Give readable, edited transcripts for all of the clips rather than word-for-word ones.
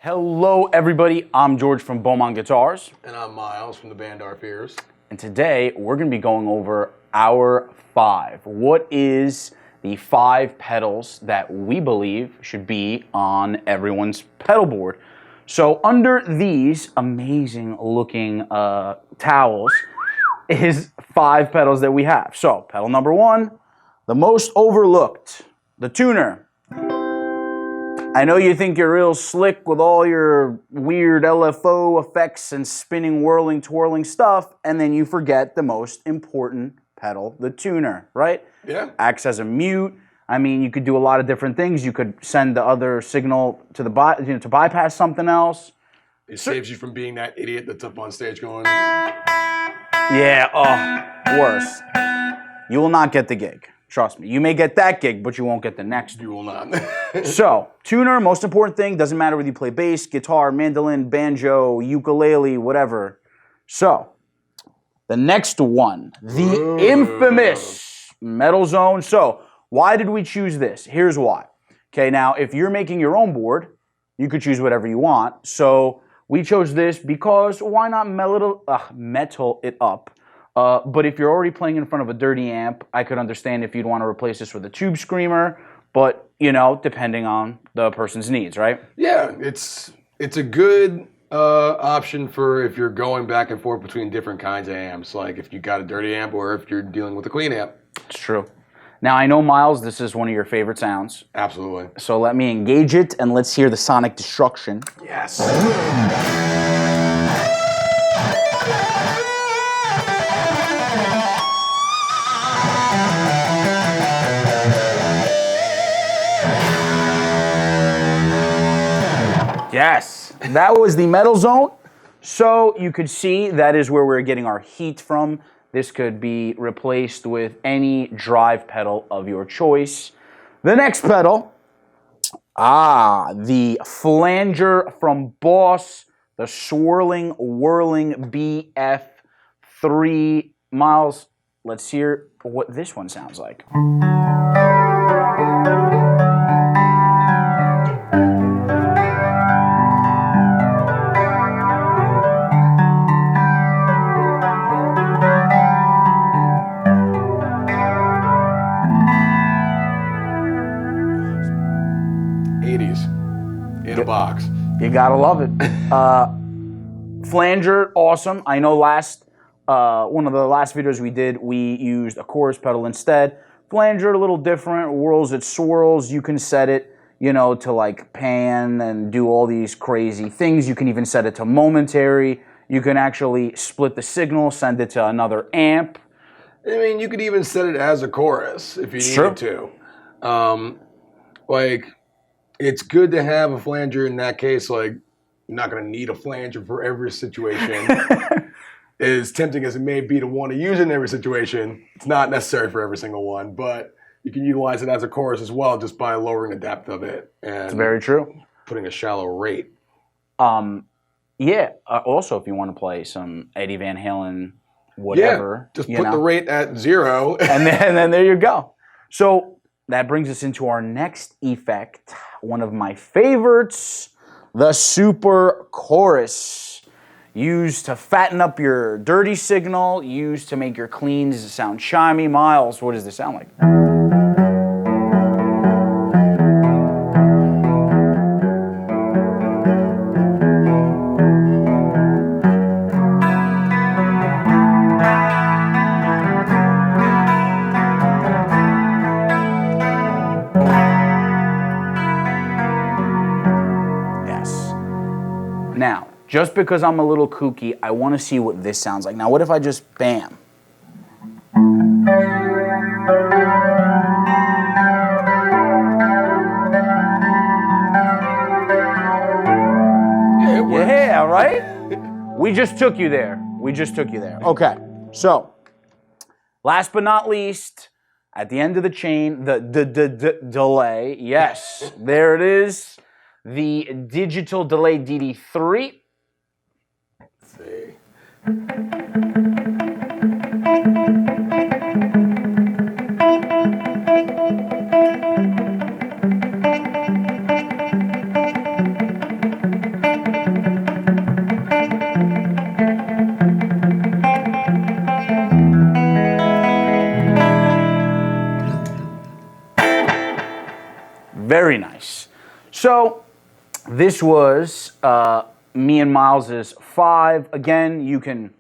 Hello everybody, I'm George from Beaumont Guitars. And I'm Miles from the band Our Fears. And today we're going to be going over our 5. What is the 5 pedals that we believe should be on everyone's pedal board? So under these amazing looking towels is 5 pedals that we have. So pedal number 1, the most overlooked, the tuner. I know you think you're real slick with all your weird LFO effects and spinning, whirling, twirling stuff, and then you forget the most important pedal, the tuner, right? Yeah. Acts as a mute. I mean, you could do a lot of different things. You could send the other signal to the to bypass something else. It saves you from being that idiot that's up on stage going... Yeah, worse. You will not get the gig. Trust me. You may get that gig, but you won't get the next one. You will not. So, tuner, most important thing, doesn't matter whether you play bass, guitar, mandolin, banjo, ukulele, whatever. So, the next one, the infamous Metal Zone. So, why did we choose this? Here's why. Okay, now, if you're making your own board, you could choose whatever you want. So, we chose this because why not metal it up? But if you're already playing in front of a dirty amp, I could understand if you'd want to replace this with a tube screamer, but, you know, depending on the person's needs, right? Yeah, it's a good option for if you're going back and forth between different kinds of amps, like if you got a dirty amp or if you're dealing with a clean amp. It's true. Now, I know, Miles, this is one of your favorite sounds. Absolutely. So let me engage it, and let's hear the sonic destruction. Yes. Yes, that was the Metal Zone. So you could see that is where we're getting our heat from. This could be replaced with any drive pedal of your choice. The next pedal, the Flanger from Boss, the swirling, whirling BF3. Miles, let's hear what this one sounds like. In a box. You gotta love it. Flanger, awesome. I know one of the last videos we did, we used a chorus pedal instead. Flanger, a little different, whirls, it swirls. You can set it, you know, to like pan and do all these crazy things. You can even set it to momentary. You can actually split the signal, send it to another amp. I mean, you could even set it as a chorus if you needed to. It's good to have a flanger in that case. Like, you're not going to need a flanger for every situation. As tempting as it may be to want to use it in every situation, it's not necessary for every single one. But you can utilize it as a chorus as well, just by lowering the depth of it. And it's very true. Putting a shallow rate. Also, if you want to play some Eddie Van Halen, whatever. Yeah, just put the rate at 0. and then there you go. So that brings us into our next effect. One of my favorites, the Super Chorus. Used to fatten up your dirty signal, used to make your cleans sound chimey. Miles, what does this sound like? Now, just because I'm a little kooky, I want to see what this sounds like. Now, what if I just bam? Yeah, it works. Yeah, right? We just took you there. Okay, so last but not least, at the end of the chain, the delay. Yes, there it is. The digital delay DD3. Let's see. So this was me and Miles's 5. Again, you can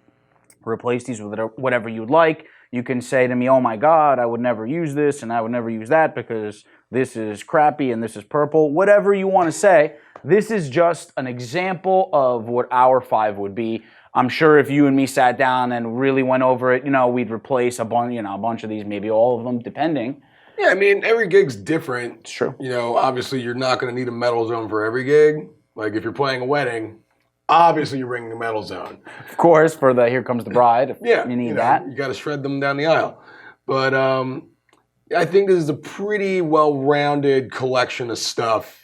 replace these with whatever you'd like. You can say to me, oh my God, I would never use this and I would never use that because this is crappy and this is purple. Whatever you want to say. This is just an example of what our 5 would be. I'm sure if you and me sat down and really went over it, we'd replace a bunch of these, maybe all of them, depending. Yeah, I mean, every gig's different. It's true. Obviously you're not going to need a metal zone for every gig. Like if you're playing a wedding, obviously you're bringing a metal zone. Of course, for the Here Comes the Bride, if you need that. You got to shred them down the aisle. But I think this is a pretty well-rounded collection of stuff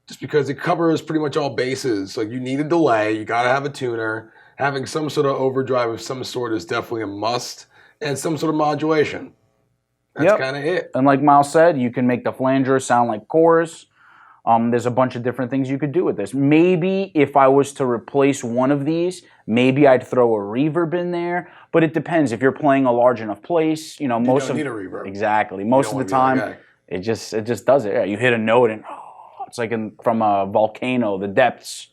just because it covers pretty much all bases. Like you need a delay, you got to have a tuner. Having some sort of overdrive of some sort is definitely a must, and some sort of modulation. That's kind of it. And like Miles said, you can make the flanger sound like chorus. There's a bunch of different things you could do with this. Maybe if I was to replace one of these, maybe I'd throw a reverb in there. But it depends. If you're playing a large enough place, you don't need a reverb. Exactly. Most of the time, it just does it. Yeah, you hit a note and it's like from a volcano, the depths.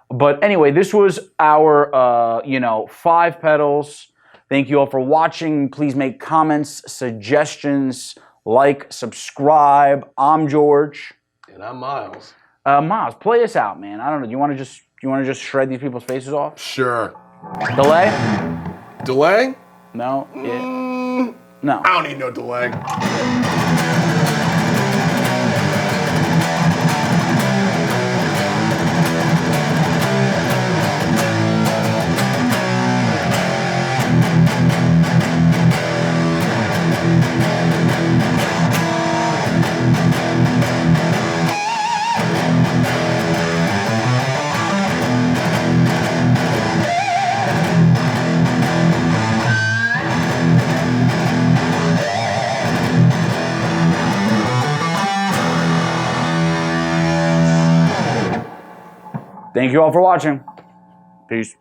But anyway, this was our 5 pedals. Thank you all for watching. Please make comments, suggestions, like, subscribe. I'm George. And I'm Miles. Miles, play us out, man. I don't know. Do you want to just shred these people's faces off? Sure. Delay? Delay? No. Yeah. No. I don't need no delay. Thank you all for watching. Peace.